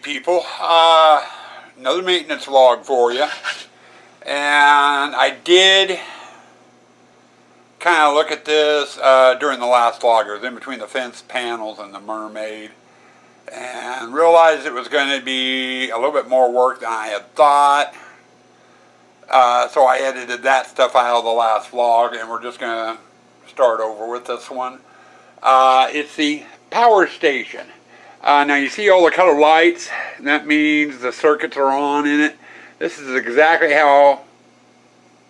people, another maintenance log for you. And I did kind of look at this during the last log. It was in between the fence panels and the Mermaid, and realized it was going to be a little bit more work than I had thought. So I edited that stuff out of the last vlog, and we're just going to start over with this one. It's the power station. Now you see all the colored lights, and that means the circuits are on in it. This is exactly how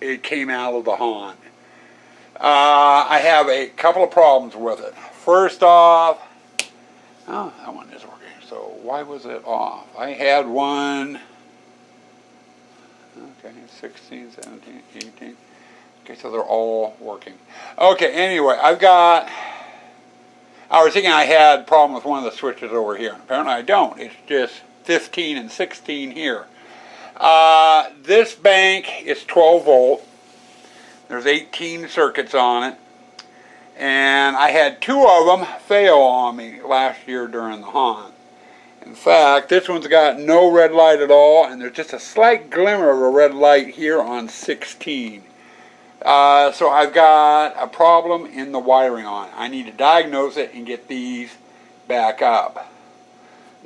it came out of the Hahn. I have a couple of problems with it. First off, oh, that one is working, so why was it off? I had one, okay, 16, 17, 18, okay, so they're all working. Okay, anyway, I was thinking I had a problem with one of the switches over here. Apparently I don't. It's just 15 and 16 here. This bank is 12 volt. There's 18 circuits on it. And I had 2 of them fail on me last year during the Hahn. In fact, this one's got no red light at all, and there's just a slight glimmer of a red light here on 16. So I've got a problem in the wiring on it. I need to diagnose it and get these back up.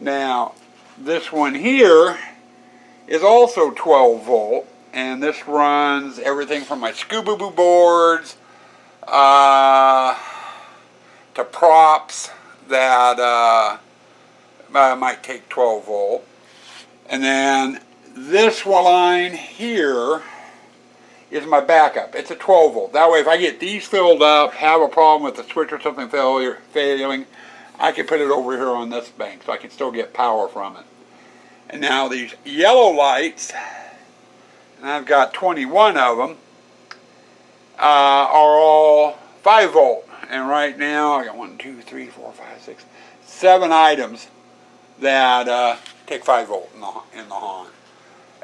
Now, this one here is also 12 volt, and this runs everything from my Scooby-Boo boards to props that might take 12 volt. And then this line here is my backup. It's a 12 volt. That way, if I get these filled up, have a problem with the switch or something failing, I can put it over here on this bank so I can still get power from it. And now these yellow lights, and I've got 21 of them, are all 5 volt. And right now I got 1, 2, 3, 4, 5, 6, 7 items that take 5 volt in the Hahn.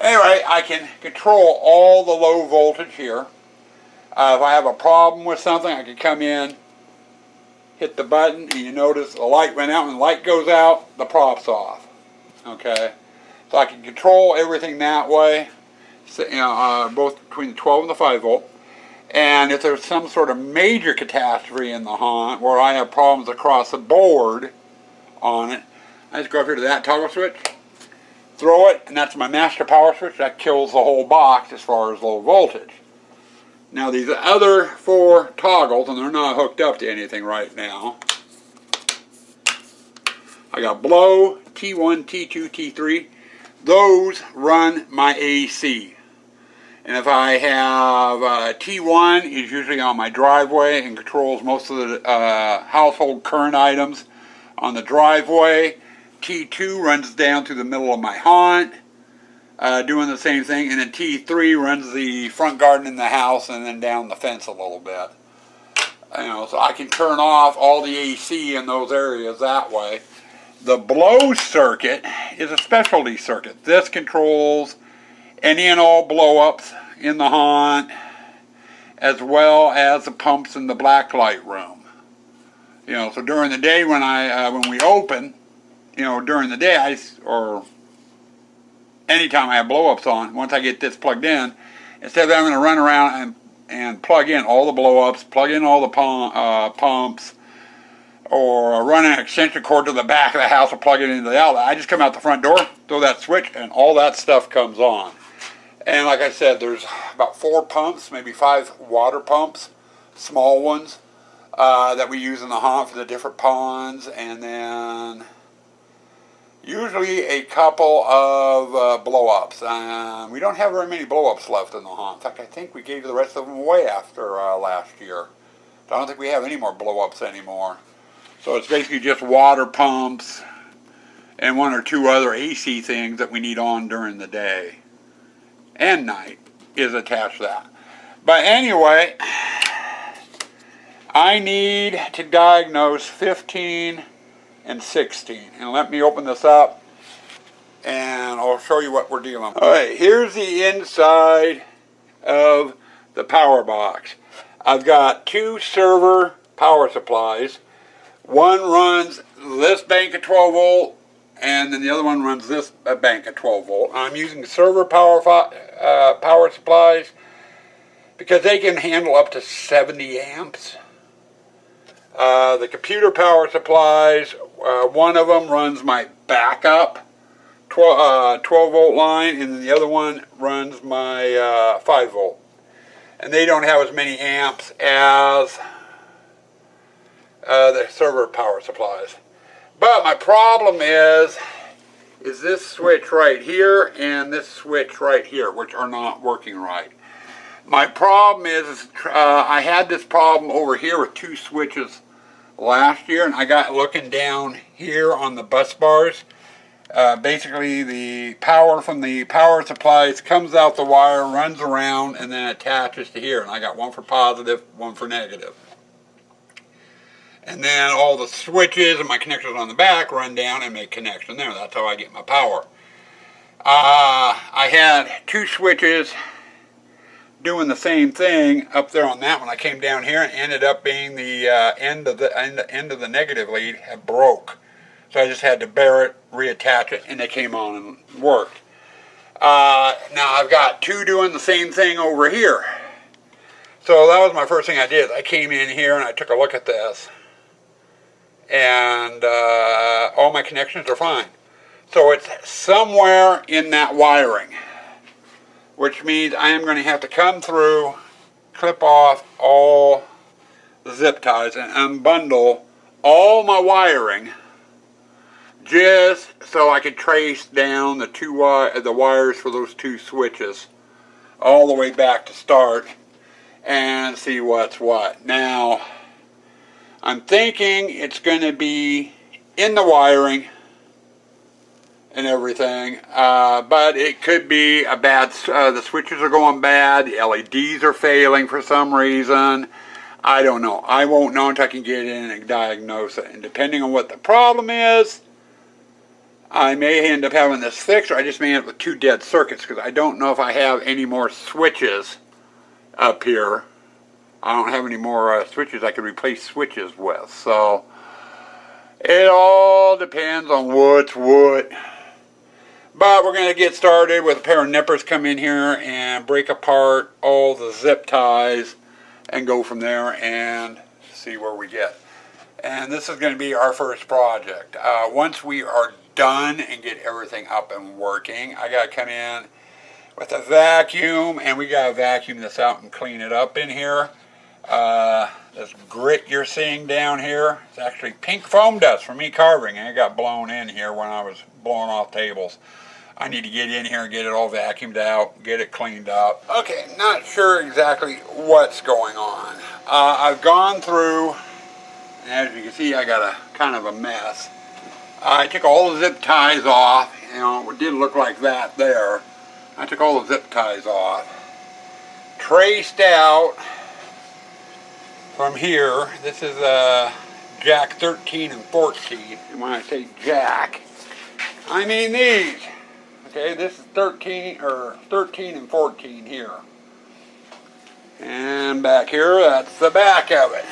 Anyway, I can control all the low voltage here. If I have a problem with something, I can come in, hit the button, and you notice the light went out. When the light goes out, the prop's off. Okay, so I can control everything that way. So, both between the 12 and the 5 volt. And if there's some sort of major catastrophe in the Hahn where I have problems across the board on it, I just go up here to that toggle switch, throw it, and that's my master power switch. That kills the whole box as far as low voltage. Now these other 4 toggles, and they're not hooked up to anything right now. I got blow, T1, T2, T3. Those run my AC. And if I have T1 is usually on my driveway and controls most of the household current items on the driveway. T2 runs down through the middle of my Hahn, doing the same thing. And then T3 runs the front garden in the house and then down the fence a little bit. So I can turn off all the AC in those areas that way. The blow circuit is a specialty circuit. This controls any and all blow-ups in the Hahn, as well as the pumps in the blacklight room. So during the day when we open, during the day, or anytime I have blow-ups on, once I get this plugged in, instead of having to run around and plug in all the blow-ups, plug in all the pumps, or run an extension cord to the back of the house or plug it into the outlet, I just come out the front door, throw that switch, and all that stuff comes on. And like I said, there's about 4 pumps, maybe 5 water pumps, small ones, that we use in the Hahn for the different ponds, and then usually a couple of blow-ups. We don't have very many blow-ups left in the Hahn. In fact, I think we gave the rest of them away after last year. So I don't think we have any more blow-ups anymore. So it's basically just water pumps and 1 or 2 other AC things that we need on during the day and night is attached to that. But anyway, I need to diagnose 15 and 16. And let me open this up and I'll show you what we're dealing with. Alright, here's the inside of the power box. I've got 2 server power supplies. One runs this bank of 12 volt and then the other one runs this bank at 12 volt. I'm using server power supplies because they can handle up to 70 amps. The computer power supplies, one of them runs my backup 12 volt line, and then the other one runs my 5 volt. And they don't have as many amps as the server power supplies. But my problem is this switch right here and this switch right here, which are not working right. My problem is I had this problem over here with two switches last year, and I got looking down here on the bus bars. Basically, the power from the power supplies comes out the wire, runs around, and then attaches to here. And I got one for positive, one for negative. And then all the switches and my connectors on the back run down and make connection there. That's how I get my power. I had two switches doing the same thing up there on that one. I came down here and ended up being the end of the negative lead had broke. So I just had to bear it, reattach it, and they came on and worked. Now I've got two doing the same thing over here. So that was my first thing I did. I came in here and I took a look at this. And all my connections are fine. So it's somewhere in that wiring, which means I am going to have to come through, clip off all the zip ties, and unbundle all my wiring, just so I could trace down the wires for those two switches all the way back to start and see what's what. Now, I'm thinking it's going to be in the wiring and everything, but it could be a bad, the switches are going bad, the LEDs are failing for some reason. I don't know. I won't know until I can get in and diagnose it. And depending on what the problem is, I may end up having this fixed, or I just may end up with two dead circuits, because I don't know if I have any more switches up here. I don't have any more switches I could replace switches with. So it all depends on what's what. But we're going to get started with a pair of nippers, come in here and break apart all the zip ties and go from there and see where we get. And this is going to be our first project. Once we are done and get everything up and working, I got to come in with a vacuum, and we got to vacuum this out and clean it up in here. This grit you're seeing down here, it's actually pink foam dust from me carving, and it got blown in here when I was blowing off tables. I need to get in here and get it all vacuumed out, get it cleaned up. Okay, not sure exactly what's going on. I've gone through, and as you can see, I got a kind of a mess. I took all the zip ties off. You know, it did look like that there. I took all the zip ties off, traced out from here. This is jack 13 and 14. And when I say jack, I mean these. Okay, this is 13 and 14 here. And back here, that's the back of it.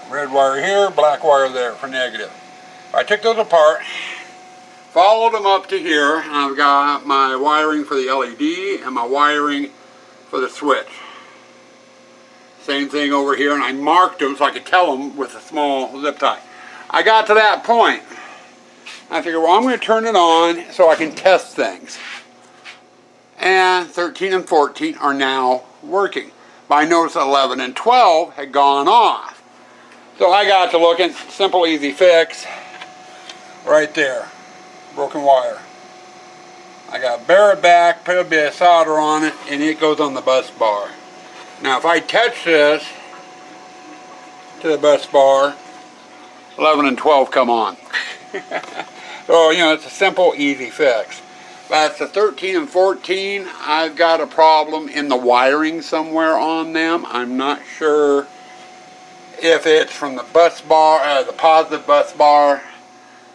Red wire here, black wire there for negative. I took those apart, followed them up to here, and I've got my wiring for the LED and my wiring for the switch. Same thing over here, and I marked them so I could tell them with a small zip tie. I got to that point. I figured, well, I'm going to turn it on so I can test things. And 13 and 14 are now working. But I noticed 11 and 12 had gone off. So I got to looking, simple, easy fix. Right there, broken wire. I got to bear it back, put a bit of solder on it, and it goes on the bus bar. Now if I touch this to the bus bar, 11 and 12 come on. So, you know, it's a simple, easy fix. But the 13 and 14, I've got a problem in the wiring somewhere on them. I'm not sure if it's from the bus bar, the positive bus bar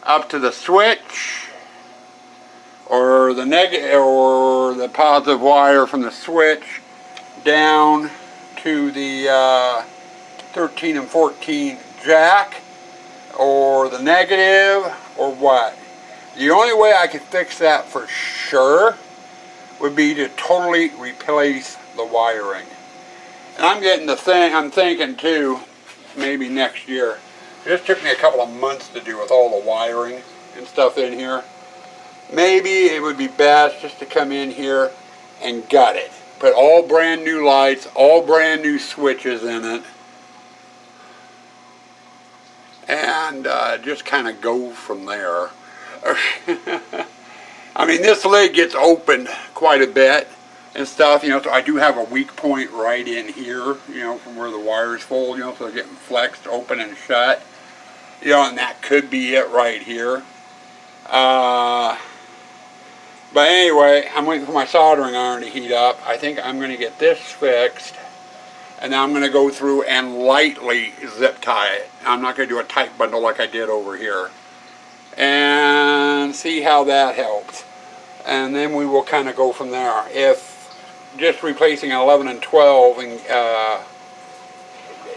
up to the switch, or the negative, or the positive wire from the switch down to the 13 and 14 jack, or the negative, or what. The only way I could fix that for sure would be to totally replace the wiring. And I'm getting the thing, I'm thinking too, maybe next year. This took me a couple of months to do with all the wiring and stuff in here. Maybe it would be best just to come in here and gut it. Put all brand new lights, all brand new switches in it. And just kind of go from there. I mean, this lid gets opened quite a bit and stuff, you know, so I do have a weak point right in here, you know, from where the wires fold, you know, so they're getting flexed open and shut, you know, and that could be it right here. But anyway, I'm waiting for my soldering iron to heat up. I think I'm going to get this fixed, and then I'm going to go through and lightly zip tie it. I'm not going to do a tight bundle like I did over here. And see how that helps. And then we will kind of go from there. If just replacing 11 and 12 and,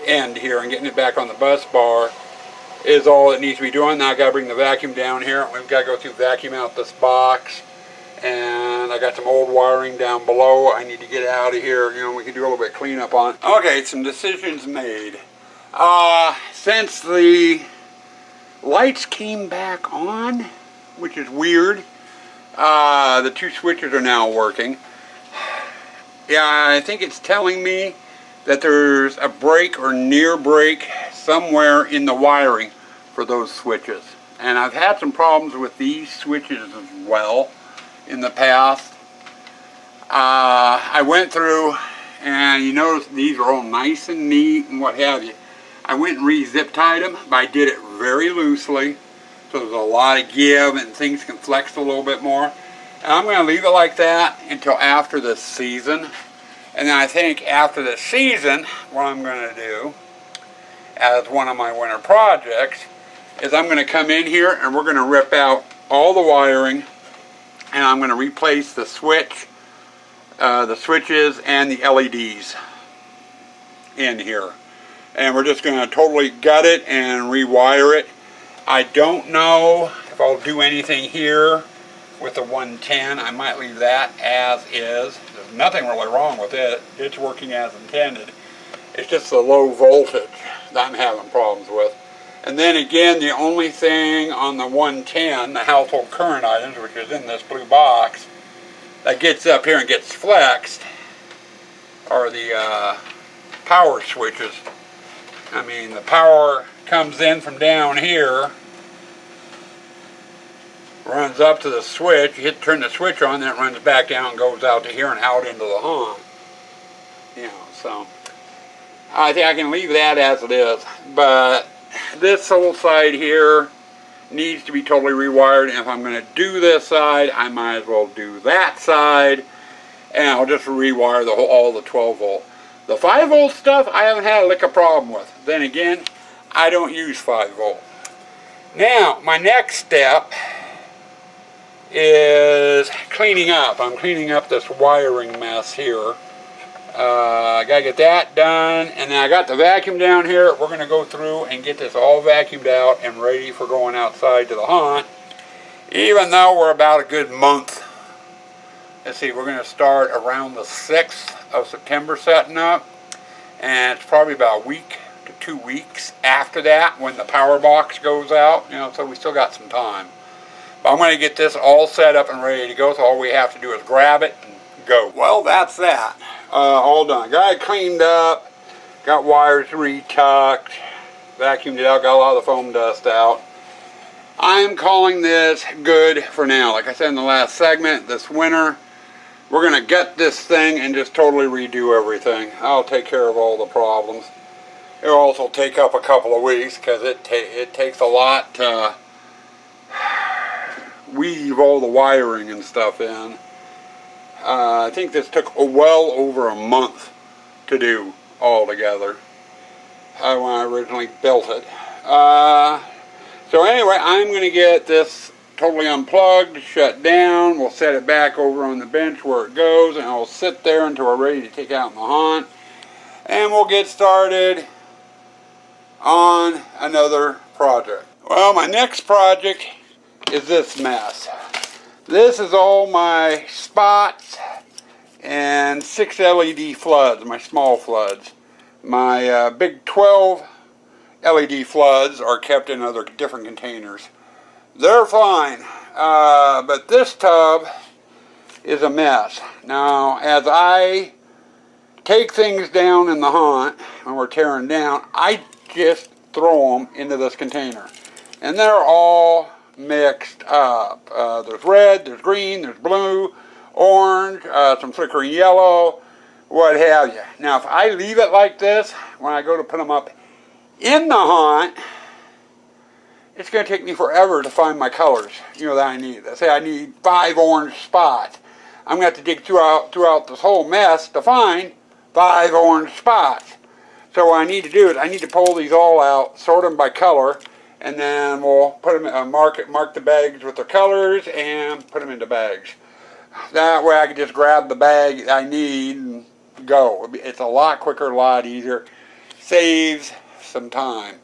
end here and getting it back on the bus bar is all it needs to be doing. Now I got to bring the vacuum down here. We've got to go through vacuum out this box. And I got some old wiring down below I need to get out of here. You know, we can do a little bit of cleanup on. Okay, some decisions made. Since the lights came back on, which is weird, the two switches are now working. Yeah, I think it's telling me that there's a break or near break somewhere in the wiring for those switches. And I've had some problems with these switches as well in the past. I went through, and you notice these are all nice and neat and what have you. I went and re-zip tied them, but I did it very loosely, so there's a lot of give and things can flex a little bit more. And I'm going to leave it like that until after the season. And then I think after the season, what I'm going to do as one of my winter projects is I'm going to come in here and we're going to rip out all the wiring, and I'm going to replace the switch, the switches and the LEDs in here. And we're just going to totally gut it and rewire it. I don't know if I'll do anything here with the 110. I might leave that as is. There's nothing really wrong with it. It's working as intended. It's just the low voltage that I'm having problems with. And then again, the only thing on the 110, the household current items, which is in this blue box, that gets up here and gets flexed, are the power switches. I mean, the power comes in from down here, runs up to the switch, you turn the switch on, then it runs back down and goes out to here and out into the home. You know, so I think I can leave that as it is. But this whole side here needs to be totally rewired, and if I'm going to do this side, I might as well do that side, and I'll just rewire the whole, all the 12 volt. The 5 volt stuff I haven't had a lick of problem with. Then again, I don't use 5 volt. Now, my next step is cleaning up. I'm cleaning up this wiring mess here. I gotta get that done, and then I got the vacuum down here. We're gonna go through and get this all vacuumed out and ready for going outside to the hunt. Even though we're about a good month. Let's see, we're gonna start around the 6th of September setting up, and it's probably about a week to 2 weeks after that when the power box goes out, you know, so we still got some time. But I'm going to get this all set up and ready to go, so all we have to do is grab it and go. Well, that's that. All done. Got it cleaned up, got wires retucked, vacuumed it out, got a lot of the foam dust out. I'm calling this good for now. Like I said in the last segment, this winter, we're going to gut this thing and just totally redo everything. I'll take care of all the problems. It'll also take up a couple of weeks because it takes a lot to weave all the wiring and stuff in. I think this took well over a month to do all together when I originally built it. So anyway, I'm going to get this totally unplugged, shut down. We'll set it back over on the bench where it goes, and I'll sit there until we're ready to take out in the hunt. And we'll get started on another project. Well, my next project is this mess. This is all my spots and 6 LED floods, my small floods. My big 12 LED floods are kept in other different containers. They're fine, but this tub is a mess. Now, as I take things down in the hunt, when we're tearing down, I just throw them into this container. And they're all mixed up. There's red, there's green, there's blue, orange, some flickering yellow, what have you. Now, if I leave it like this, when I go to put them up in the hunt, it's going to take me forever to find my colors, that I need. Let's say I need 5 orange spots. I'm going to have to dig throughout this whole mess to find 5 orange spots. So what I need to do is I need to pull these all out, sort them by color, and then we'll put them, mark the bags with their colors and put them into bags. That way I can just grab the bag I need and go. It's a lot quicker, a lot easier. Saves some time.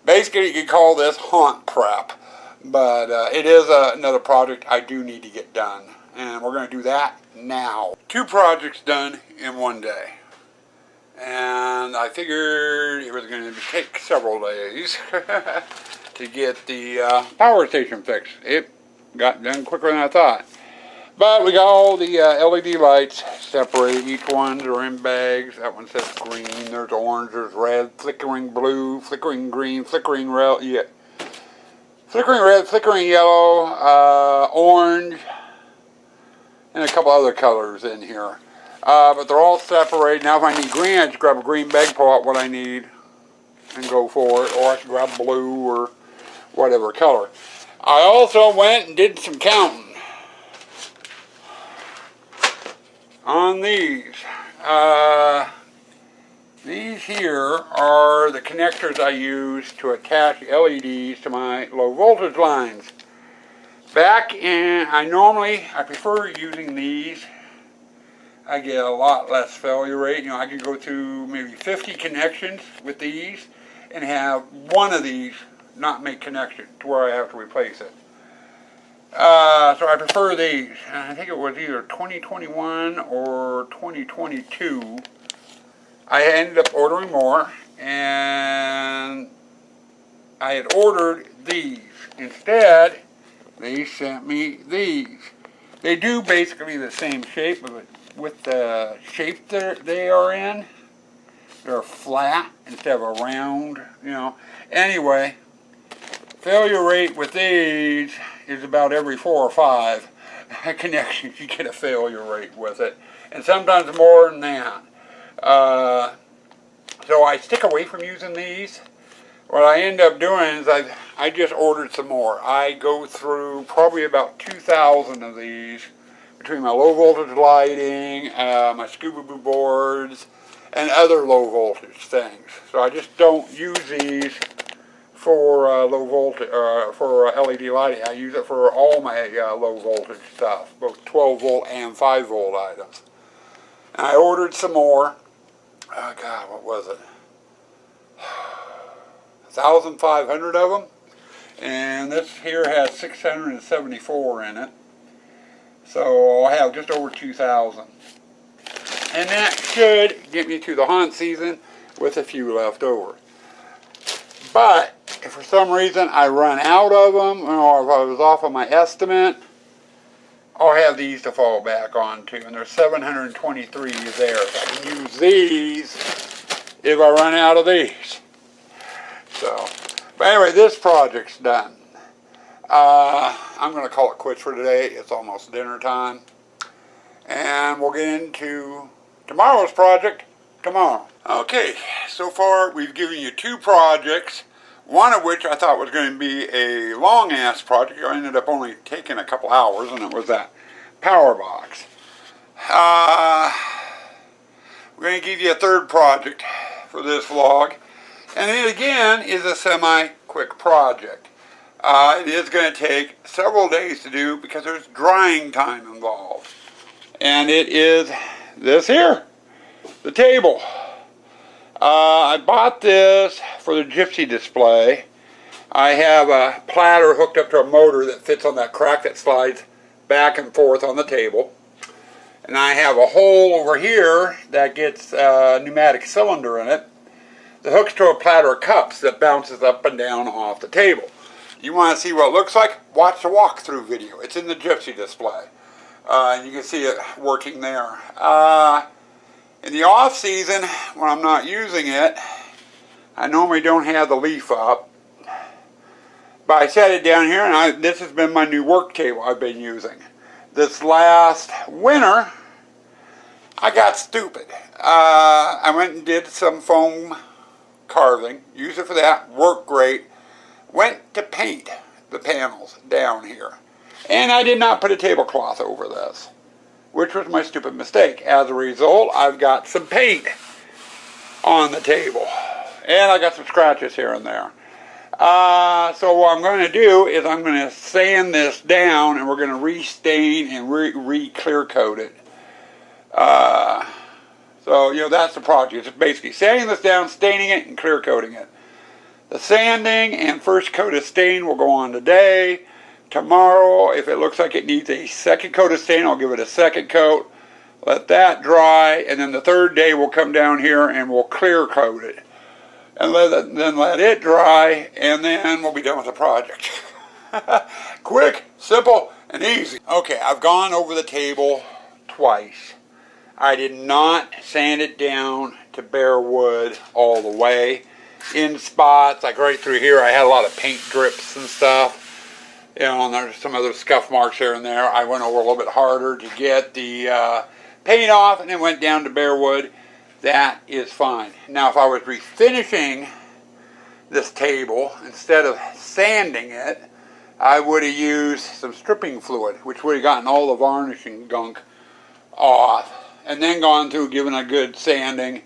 Basically, you could call this hunt prep, but it is another project I do need to get done, and we're going to do that now. 2 projects done in one day, and I figured it was going to take several days to get the power station fixed. It got done quicker than I thought. But we got all the LED lights separated. Each one are in bags. That one says green. There's orange. There's red. Flickering blue. Flickering green. Flickering red. Yeah. Flickering red. Flickering yellow. Orange. And a couple other colors in here. But they're all separated. Now if I need green, I just grab a green bag, pull out what I need, and go for it. Or I can grab blue or whatever color. I also went and did some counting on these. These here are the connectors I use to attach LEDs to my low voltage lines. I prefer using these. I get a lot less failure rate. I can go through maybe 50 connections with these and have one of these not make connection to where I have to replace it. So I prefer these. I think it was either 2021 or 2022. I ended up ordering more, and I had ordered these. Instead, they sent me these. They do basically the same shape, but with the shape they are in, they're flat instead of a round, Anyway, failure rate with these is about every 4 or 5 connections you get a failure rate with it, and sometimes more than that. So I stick away from using these. What I end up doing is I just ordered some more. I go through probably about 2,000 of these between my low voltage lighting, my scuba boo boards, and other low voltage things. So I just don't use these for low voltage for LED lighting. I use it for all my low voltage stuff, both 12 volt and 5 volt items. And I ordered some more. Oh God, what was it? 1,500 of them, and this here has 674 in it. So I'll have just over 2,000, and that should get me to the hunt season with a few left over. But if for some reason I run out of them, or if I was off of my estimate, I'll have these to fall back onto, and there's 723 there. So I can use these if I run out of these. So, but anyway, this project's done. I'm going to call it quits for today. It's almost dinner time. And we'll get into tomorrow's project tomorrow. Okay, so far we've given you 2 projects, one of which I thought was going to be a long-ass project. It ended up only taking a couple hours, and it was that power box. We're going to give you a 3rd project for this vlog. And it again is a semi-quick project. It is going to take several days to do because there's drying time involved. And it is this here, the table. I bought this for the gypsy display. I have a platter hooked up to a motor that fits on that crack that slides back and forth on the table. And I have a hole over here that gets a pneumatic cylinder in it that hooks to a platter of cups that bounces up and down off the table. You want to see what it looks like? Watch the walkthrough video. It's in the Gypsy display. And you can see it working there. In the off season, when I'm not using it, I normally don't have the leaf up. But I set it down here, and this has been my new work table I've been using. This last winter, I got stupid. I went and did some foam carving, used it for that, worked great. Went to paint the panels down here. And I did not put a tablecloth over this, which was my stupid mistake. As a result, I've got some paint on the table. And I got some scratches here and there. So what I'm going to do is I'm going to sand this down, and we're going to re-stain and re-clear coat it. So, you know, that's the project. It's basically sanding this down, staining it, and clear coating it. The sanding and first coat of stain will go on today. Tomorrow, if it looks like it needs a second coat of stain, I'll give it a second coat. Let that dry, and then the third day we'll come down here and we'll clear coat it. And then let it dry, and then we'll be done with the project. Quick, simple, and easy. Okay, I've gone over the table twice. I did not sand it down to bare wood all the way. In spots, like right through here, I had a lot of paint drips and stuff. You know, and there's some other scuff marks here and there. I went over a little bit harder to get the paint off, and then went down to bare wood. That is fine. Now, if I was refinishing this table, instead of sanding it, I would have used some stripping fluid, which would have gotten all the varnishing gunk off, and then gone through giving a good sanding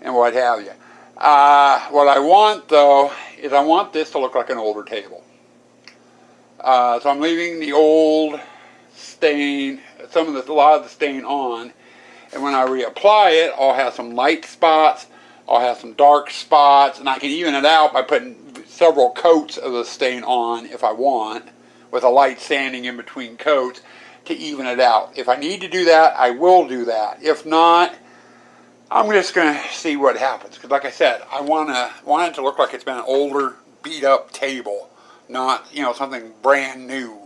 and what have you. What I want, though, is I want this to look like an older table. So I'm leaving the old stain, a lot of the stain on. And when I reapply it, I'll have some light spots, I'll have some dark spots, and I can even it out by putting several coats of the stain on if I want, with a light sanding in between coats to even it out. If I need to do that, I will do that. If not, I'm just going to see what happens. Because like I said, I want it to look like it's been an older, beat-up table, not, you know, something brand new.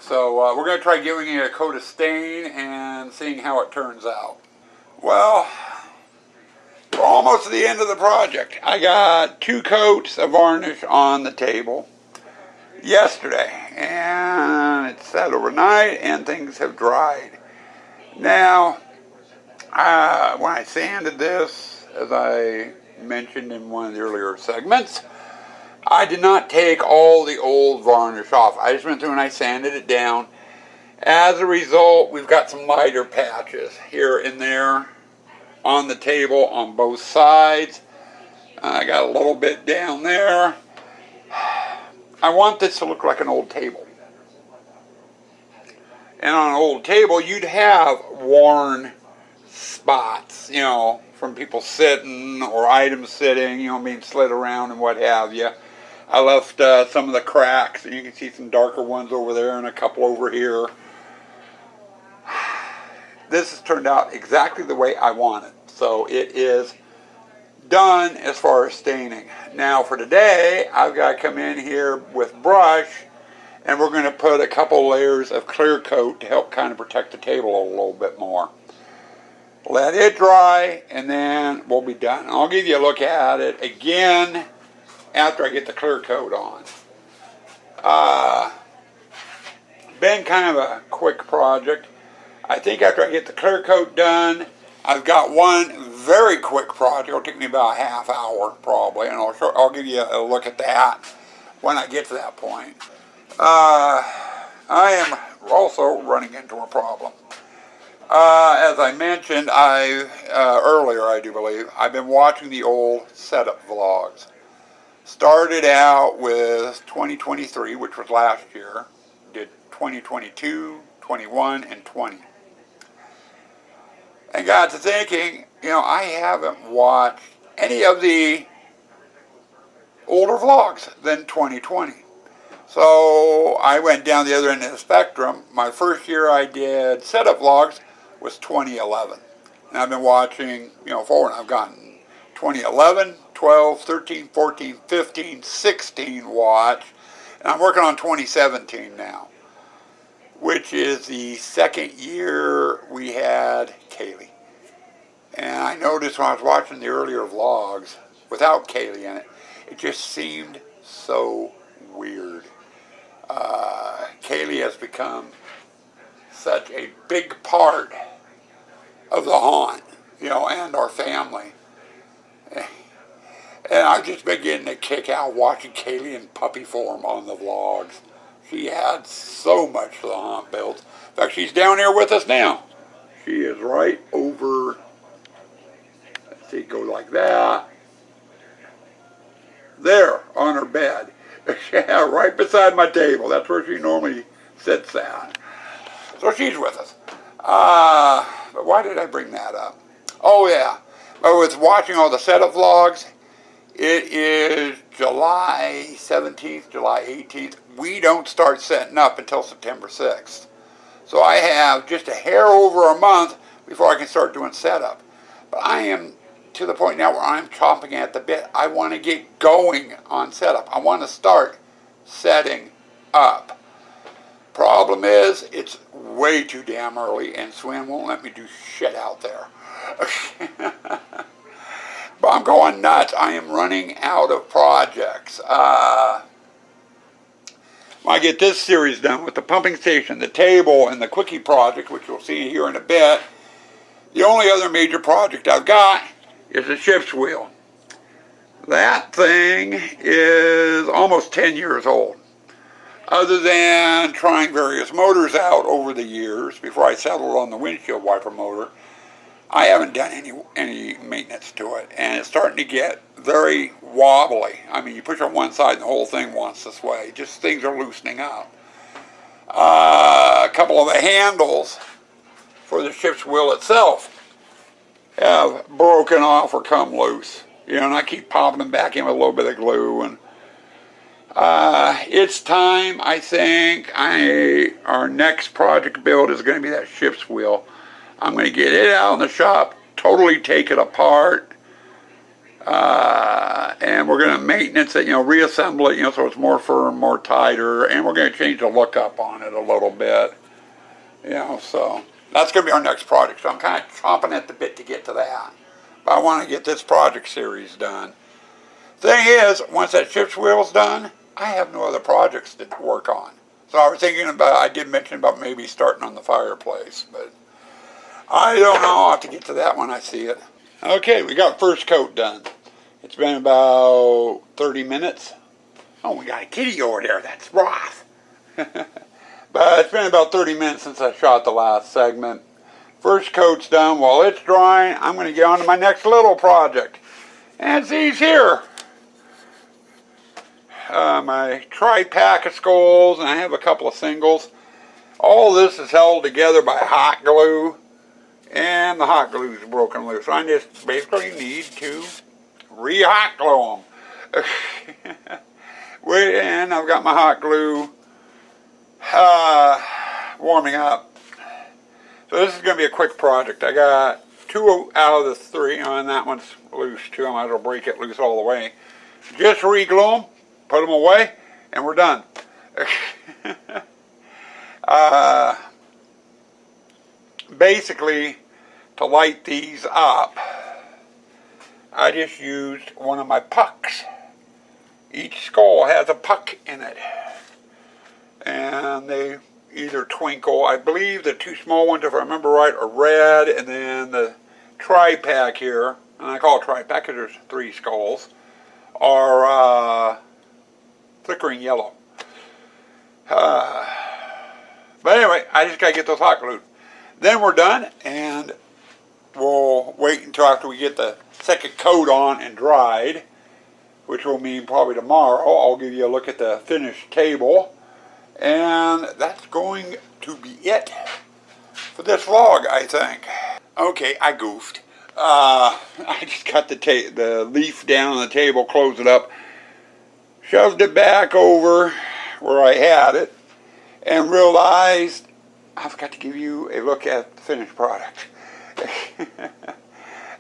So we're going to try giving it a coat of stain and seeing how it turns out. Well, we're almost to the end of the project. I got 2 coats of varnish on the table yesterday, and it sat overnight and things have dried. Now, when I sanded this, as I mentioned in one of the earlier segments, I did not take all the old varnish off. I just went through and I sanded it down. As a result, we've got some lighter patches here and there on the table on both sides. I got a little bit down there. I want this to look like an old table. And on an old table, you'd have worn spots, you know, from people sitting or items sitting, you know, being slid around and what have you. I left some of the cracks, and you can see some darker ones over there and a couple over here. This has turned out exactly the way I want it. So it is done as far as staining. Now for today, I've got to come in here with brush, and we're going to put a couple layers of clear coat to help kind of protect the table a little bit more. Let it dry, and then we'll be done. I'll give you a look at it again after I get the clear coat on. Been kind of a quick project. I think after I get the clear coat done, I've got one very quick project. It'll take me about a half hour probably, and I'll give you a look at that when I get to that point. I am also running into a problem. As I mentioned earlier, I do believe, I've been watching the old setup vlogs. Started out with 2023, which was last year. Did 2022, 21, and 20. And got to thinking, you know, I haven't watched any of the older vlogs than 2020. So I went down the other end of the spectrum. My first year I did setup vlogs was 2011. And I've been watching, forward. I've gotten 2011, 12, 13, 14, 15, 16 watch. And I'm working on 2017 now, which is the second year we had Kaylee. And I noticed when I was watching the earlier vlogs without Kaylee in it, it just seemed so weird. Kaylee has become such a big part of the haunt, and our family. And I've just been getting a kick out watching Kaylee in puppy form on the vlogs. She adds so much to the haunt builds. In fact, she's down here with us now. She is right over, let's see, go like that. There, on her bed. Yeah, right beside my table. That's where she normally sits at. So she's with us. But why did I bring that up? Oh, yeah. I was watching all the setup vlogs. It is July 17th, July 18th. We don't start setting up until September 6th. So I have just a hair over a month before I can start doing setup. But I am to the point now where I'm chomping at the bit. I want to get going on setup. I want to start setting up. Problem is, it's way too damn early, and Swin won't let me do shit out there. But I'm going nuts. I am running out of projects. When I get this series done with the pumping station, the table, and the quickie project, which you'll see here in a bit, the only other major project I've got is the ship's wheel. That thing is almost 10 years old. Other than trying various motors out over the years before I settled on the windshield wiper motor, I haven't done any maintenance to it, and it's starting to get very wobbly. I mean, you push on one side and the whole thing wants this way. Just things are loosening up. A couple of the handles for the ship's wheel itself have broken off or come loose. And I keep popping them back in with a little bit of glue. And it's time, I think, our next project build is going to be that ship's wheel. I'm going to get it out in the shop, totally take it apart, and we're going to maintenance it, reassemble it, so it's more firm, more tighter, and we're going to change the look up on it a little bit, so that's going to be our next project. So I'm kind of chomping at the bit to get to that, but I want to get this project series done. Thing is, once that ship's wheel's done, I have no other projects to work on. So I was thinking about, I did mention about maybe starting on the fireplace, but I don't know. I'll have to get to that when I see it. Okay, we got first coat done. It's been about 30 minutes. Oh, we got a kitty over there. That's Roth. But it's been about 30 minutes since I shot the last segment. First coat's done. While it's drying, I'm going to get on to my next little project. And it's these here. My tri-pack of skulls, and I have a couple of singles. All this is held together by hot glue. And the hot glue is broken loose. I just basically need to re-hot glue them. And I've got my hot glue warming up. So this is going to be a quick project. I got 2 out of the 3, and that one's loose too. I might as well break it loose all the way. Just re-glue them, put them away, and we're done. Basically, to light these up, I just used one of my pucks. Each skull has a puck in it, and they either twinkle. I believe the 2 small ones, if I remember right, are red, and then the tri-pack here, and I call it tri-pack because there's 3 skulls, are flickering yellow. But anyway, I just got to get those hot glued. Then we're done, and we'll wait until after we get the second coat on and dried, which will mean probably tomorrow. I'll give you a look at the finished table, and that's going to be it for this vlog, I think. Okay, I goofed. I just cut the leaf down on the table, closed it up. shoved it back over where I had it, and realized I forgot to give you a look at the finished product.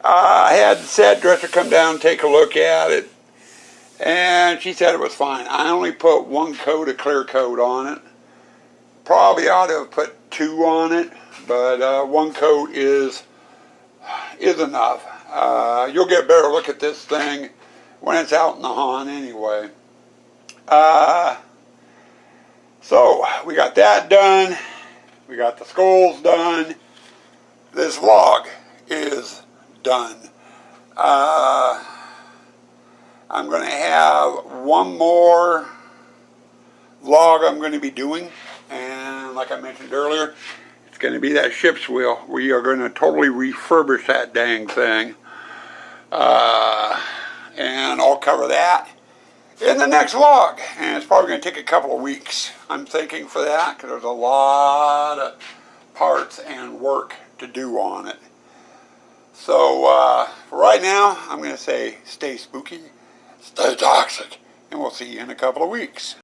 I had the set dresser come down and take a look at it, and she said it was fine. I only put one coat of clear coat on it. Probably ought to have put 2 on it, but 1 coat is enough. You'll get a better look at this thing when it's out in the hahn anyway. So we got that done. We got the skulls done. This vlog is done. I'm going to have one more vlog I'm going to be doing, and like I mentioned earlier, it's going to be that ship's wheel. We are going to totally refurbish that dang thing, and I'll cover that in the next vlog, and it's probably going to take a couple of weeks, I'm thinking, for that, because there's a lot of parts and work to do on it. So for right now, I'm going to say stay spooky, stay toxic, and we'll see you in a couple of weeks.